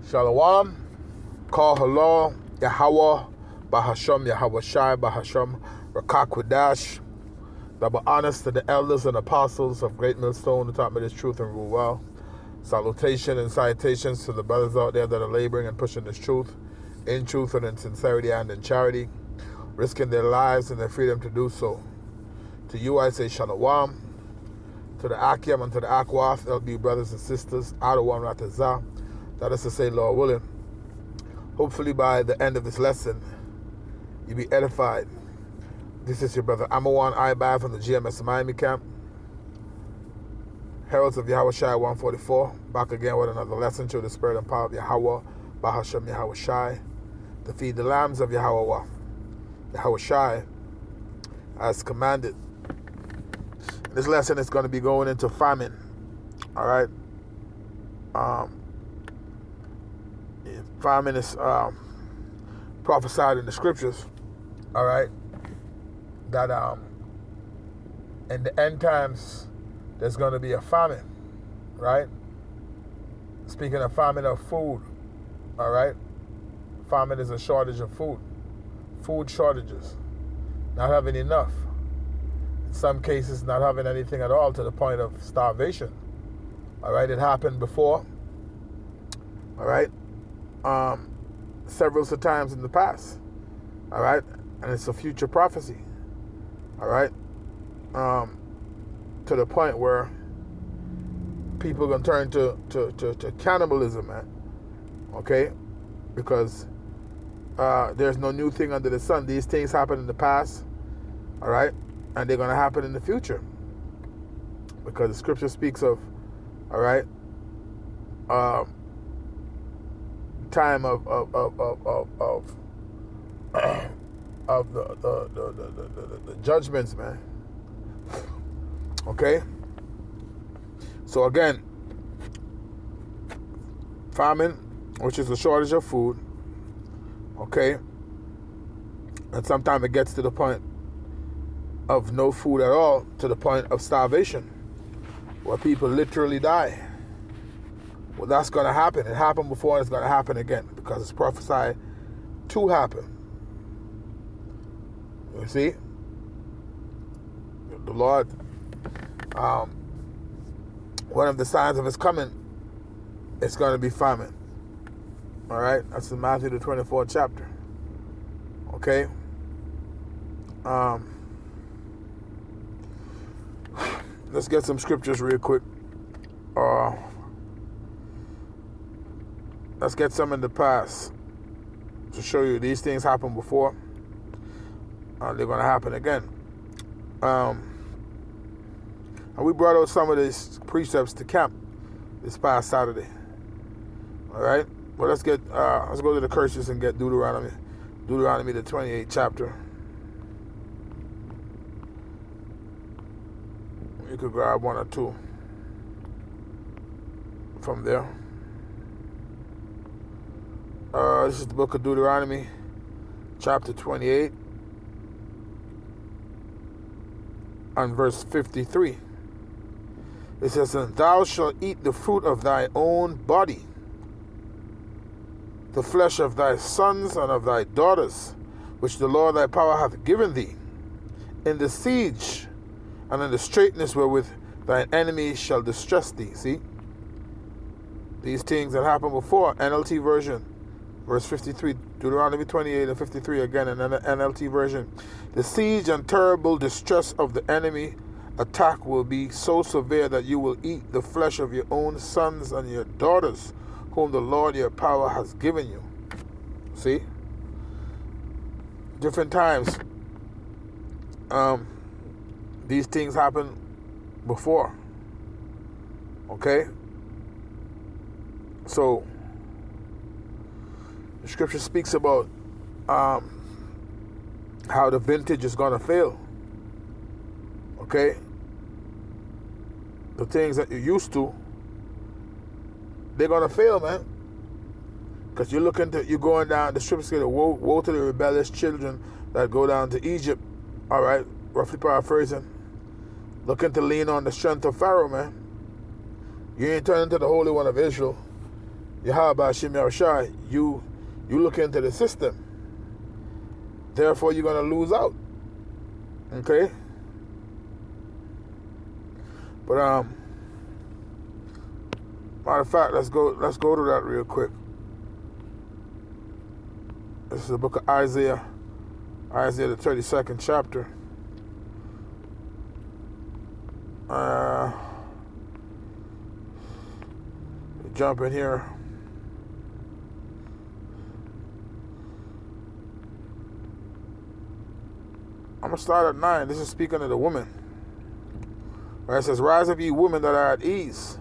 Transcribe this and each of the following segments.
Shalom, Kal Halal, Yahweh, Bahasham, Yahweh Shai, Bahasham, Rakakwadash. Double honors to the elders and apostles of Great Millstone who taught me this truth and rule well. Salutation and salutations to the brothers out there that are laboring and pushing this truth in truth and in sincerity and in charity, risking their lives and their freedom to do so. To you I say Shalom. To the Akim and to the Akwath, there'll be brothers and sisters, Adawan Ratazah. That is to say, Lord willing, hopefully by the end of this lesson, you'll be edified. This is your brother Amawan Ibai from the GMS Miami camp. Heralds of Yahweh Shai 144, back again with another lesson through the spirit and power of Yahweh, Bahasham Yahweh Shai, to feed the lambs of Yahweh, Yahweh Shai, as commanded. This lesson is going to be going into famine, all right? Famine is prophesied in the scriptures, all right, that in the end times there's going to be a famine, right? Speaking of famine of food, all right? Famine is a shortage of food. Food shortages. Not having enough. In some cases, not having anything at all to the point of starvation. All right? It happened before. All right? Several times in the past. All right? And it's a future prophecy. All right? To the point where people are going to turn to cannibalism, man. Okay? Because there's no new thing under the sun. These things happened in the past. All right? And they're going to happen in the future. Because the scripture speaks of, all right, time of the judgments, man. Okay? So again, famine, which is a shortage of food, okay? And sometimes it gets to the point of no food at all, to the point of starvation, where people literally die. Well, that's going to happen. It happened before and it's going to happen again because it's prophesied to happen. You see? The Lord, one of the signs of his coming, it's going to be famine. All right? That's in Matthew the 24th chapter. Okay? Let's get some scriptures real quick. Let's get some in the past to show you these things happened before. They're going to happen again. And we brought out some of these precepts to camp this past Saturday. All right? Well, let's go to the curses and get Deuteronomy the 28th chapter. You could grab one or two from there. This is the book of Deuteronomy, chapter 28, and verse 53. It says, "And thou shalt eat the fruit of thy own body, the flesh of thy sons and of thy daughters, which the Lord thy power hath given thee, in the siege and in the straitness wherewith thine enemies shall distress thee." See? These things that happened before, NLT version, verse 53, Deuteronomy 28 and 53 again in NLT version. "The siege and terrible distress of the enemy attack will be so severe that you will eat the flesh of your own sons and your daughters, whom the Lord your power has given you." See? Different times. These things happen before. Okay? So, the scripture speaks about how the vintage is going to fail. Okay? The things that you're used to, they're going to fail, man. Because you're going down, the scripture says, woe to the rebellious children that go down to Egypt. All right? Roughly paraphrasing. Looking to lean on the strength of Pharaoh, man. You ain't turning to the Holy One of Israel. Yahweh Hashem Yahushai, you look into the system. Therefore, you're going to lose out. Okay? But, matter of fact, let's go to that real quick. This is the book of Isaiah, the 32nd chapter. Jump in here. I'm going to start at 9. This is speaking to the woman. Where it says, Rise up, ye women that are at ease.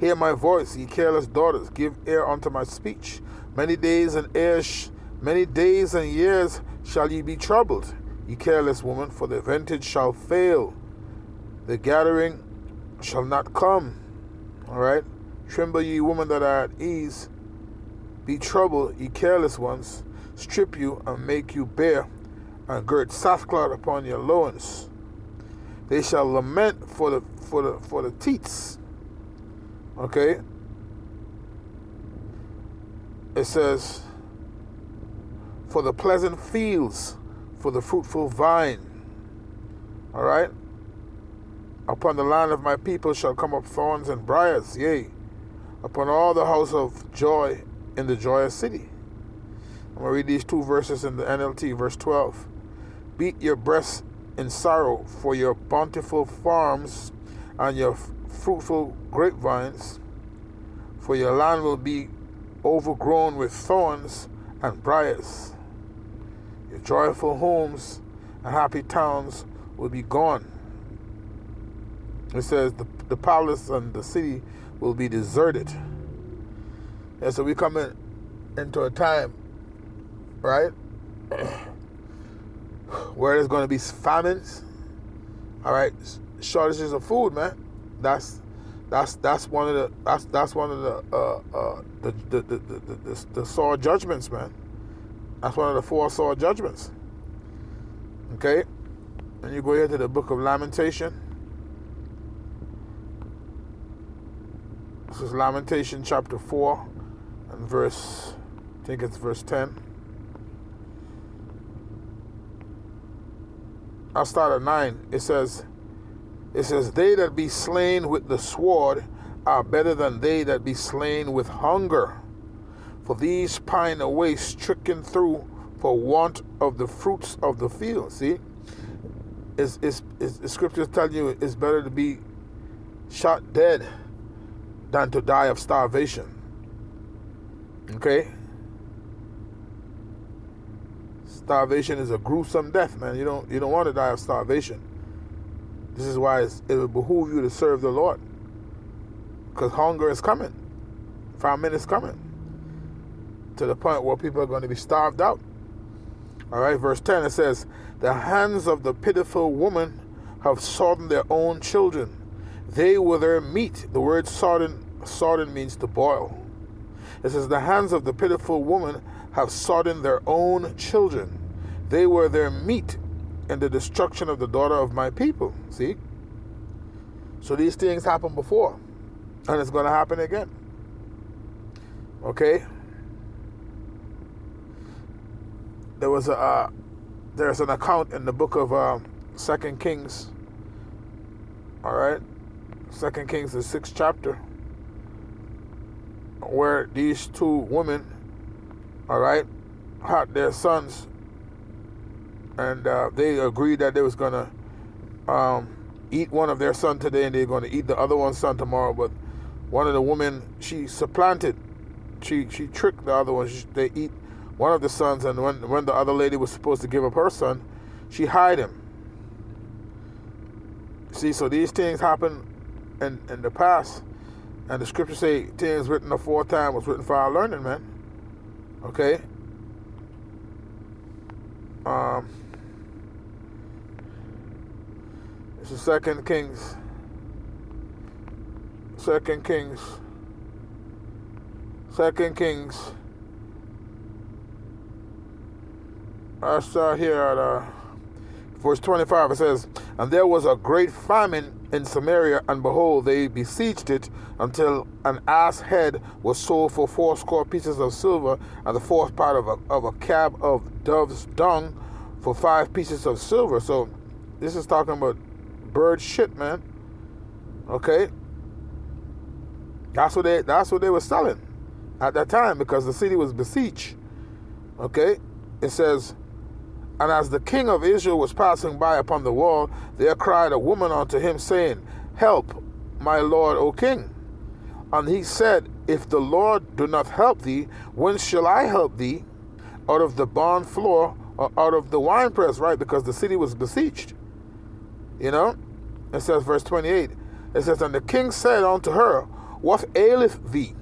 Hear my voice, ye careless daughters. Give ear unto my speech. Many days and years shall ye be troubled, ye careless woman, for the vintage shall fail. The gathering shall not come. All right? Tremble, ye women that are at ease. Be troubled, ye careless ones. Strip you and make you bare, and gird sackcloth upon your loins. They shall lament for the teats. Okay? It says, for the pleasant fields, for the fruitful vine. All right? Upon the land of my people shall come up thorns and briars, yea, upon all the house of joy in the joyous city. I'm going to read these 2 verses in the NLT, verse 12. Beat your breasts in sorrow for your bountiful farms and your fruitful grapevines, for your land will be overgrown with thorns and briars. Your joyful homes and happy towns will be gone. It says the palace and the city will be deserted. And so we come into a time, right, where there's going to be famines. All right, shortages of food, man. That's one of the sore judgments, man. That's one of the 4 sore judgments. Okay, and you go here to the book of Lamentation. This is Lamentation chapter 4 and verse, I think it's verse 10. I'll start at 9. It says, they that be slain with the sword are better than they that be slain with hunger. For these pine away, stricken through for want of the fruits of the field. See? The scriptures tell you it's better to be shot dead than to die of starvation. Okay? Starvation is a gruesome death, man. You don't want to die of starvation. This is why it will behoove you to serve the Lord. Because hunger is coming. Famine is coming. To the point where people are going to be starved out. All right, verse 10, it says, the hands of the pitiful woman have sodden their own children. They were their meat. The word sodden means to boil. It says, the hands of the pitiful woman have sodden their own children. They were their meat in the destruction of the daughter of my people. See? So these things happened before, and it's going to happen again. Okay? There's an account in the book of 2 Kings. All right? 2 Kings, the 6th chapter, where these 2 women, all right, had their sons, and they agreed that they was going to eat one of their sons today, and they're going to eat the other one's son tomorrow. But one of the women, she supplanted, she tricked the other one. They eat one of the sons, and when the other lady was supposed to give up her son, she hid him. See, so these things happen in the past, and the scriptures say things written aforetime was written for our learning, man. Okay? This is 2 Kings. 2 Kings. 2 Kings. I start here at verse 25. It says, and there was a great famine in Samaria, and behold, they besieged it until an ass head was sold for 80 pieces of silver, and the fourth part of a cab of dove's dung for 5 pieces of silver. So this is talking about bird shit, man. Okay, that's what they were selling at that time, because the city was besieged. Okay, it says, and as the king of Israel was passing by upon the wall, there cried a woman unto him, saying, Help, my lord, O king. And he said, If the Lord do not help thee, whence shall I help thee? Out of the barn floor, or out of the winepress, right? Because the city was besieged. You know? It says, verse 28, it says, And the king said unto her, What aileth thee?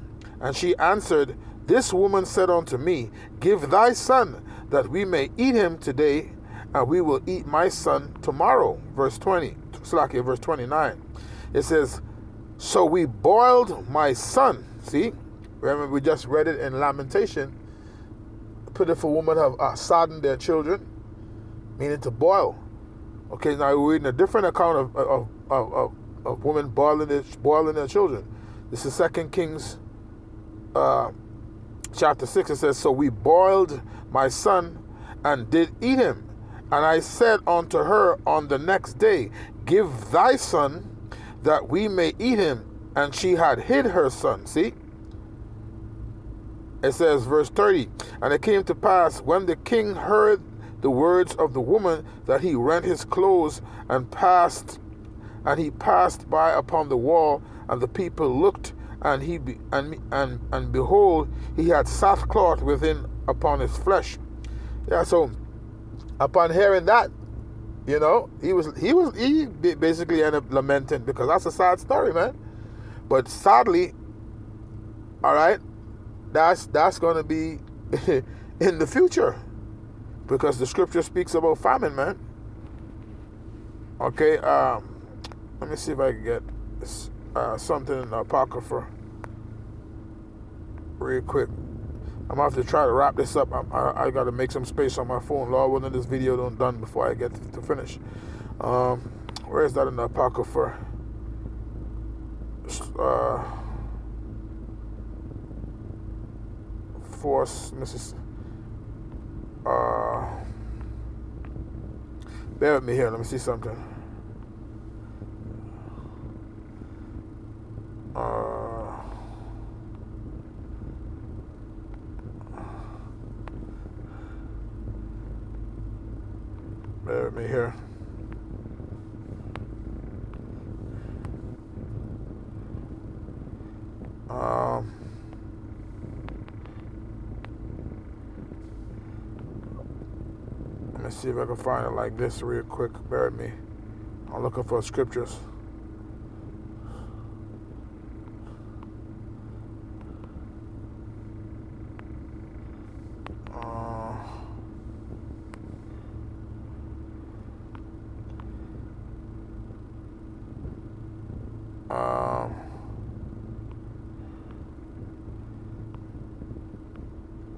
And she answered, This woman said unto me, Give thy son, that we may eat him today, and we will eat my son tomorrow. Verse 29. It says, So we boiled my son. See? Remember, we just read it in Lamentation. Pitiful women have saddened their children, meaning to boil. Okay, now we're reading a different account of women boiling their children. This is 2 Kings chapter 6. It says, So we boiled my son and did eat him. And I said unto her on the next day, Give thy son, that we may eat him. And she had hid her son. See? It says, verse 30, And it came to pass, when the king heard the words of the woman, that he rent his clothes and he passed by upon the wall, and the people looked, and behold, he had sackcloth within upon his flesh. Yeah, so upon hearing that, you know, he basically ended up lamenting, because that's a sad story, man. But sadly, all right, that's going to be in the future, because the scripture speaks about famine, man. Okay, let me see if I can get something in the Apocrypha real quick. I'm going to have to try to wrap this up. I got to make some space on my phone. Lord willing, this video done before I get to finish. Where is that in the Apocrypha? Bear with me here. Let me see something. Bear with me here. Let me see if I can find it like this real quick. Bear with me. I'm looking for scriptures.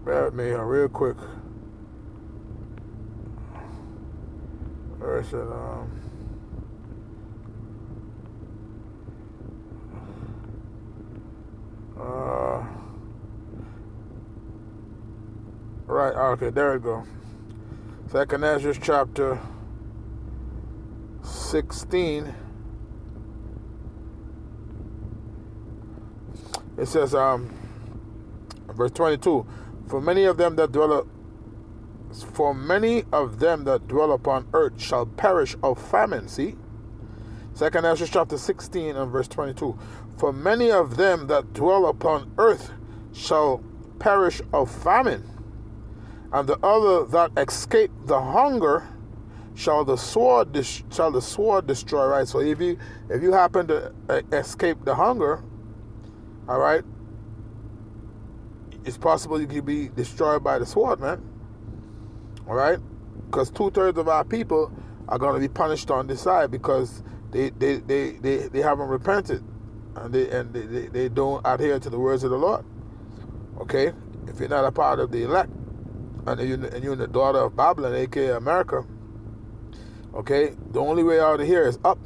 Bear with me here real quick. Where is it? Right, okay, there we go. 2 Ezra chapter 16. It says, verse 22, For many of them that dwell upon earth shall perish of famine. See? 2 Ezra chapter 16 and verse 22. For many of them that dwell upon earth shall perish of famine, and the other that escape the hunger shall the sword destroy. Right? So if you happen to escape the hunger, all right, it's possible you could be destroyed by the sword, man. All right, because 2/3 of our people are going to be punished on this side, because they haven't repented, and they don't adhere to the words of the Lord. Okay, if you're not a part of the elect, and you're the daughter of Babylon, aka America, okay, the only way out of here is up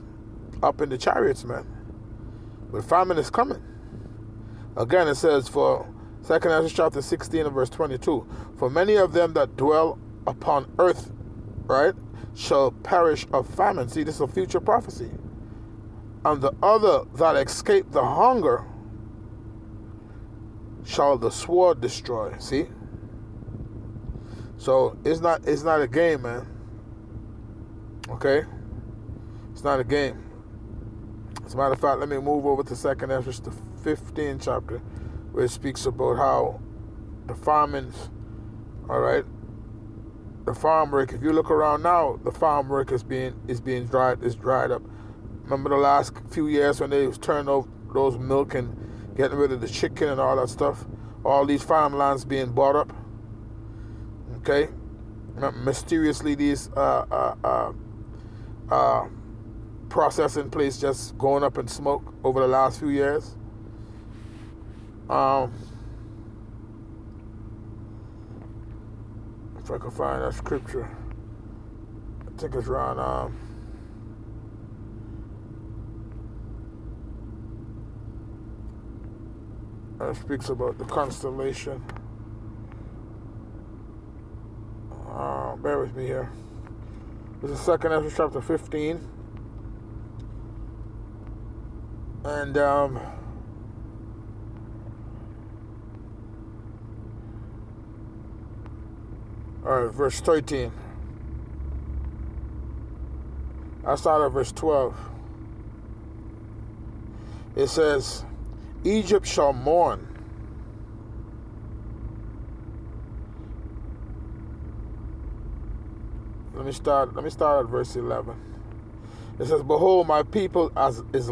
in the chariots, man. But famine is coming. Again, it says for 2 Ezra chapter 16 and verse 22, for many of them that dwell upon earth, right, shall perish of famine. See, this is a future prophecy. And the other that escape the hunger shall the sword destroy. See? So it's not a game, man. Okay? It's not a game. As a matter of fact, let me move over to 2 Ezra, the 15th chapter, where it speaks about how the famines, all right, the farm work. If you look around now, the farm work is dried up. Remember the last few years when they was turning over those milk and getting rid of the chicken and all that stuff? All these farmlands being bought up. Okay? Mysteriously, these processing place just going up in smoke over the last few years. If I can find that scripture, I think it's around it speaks about the constellation. Bear with me here. This is 2 Ezra chapter 15. And all right, verse 13. I start at verse 12. It says, Egypt shall mourn. Let me start at verse 11. It says, behold, my people is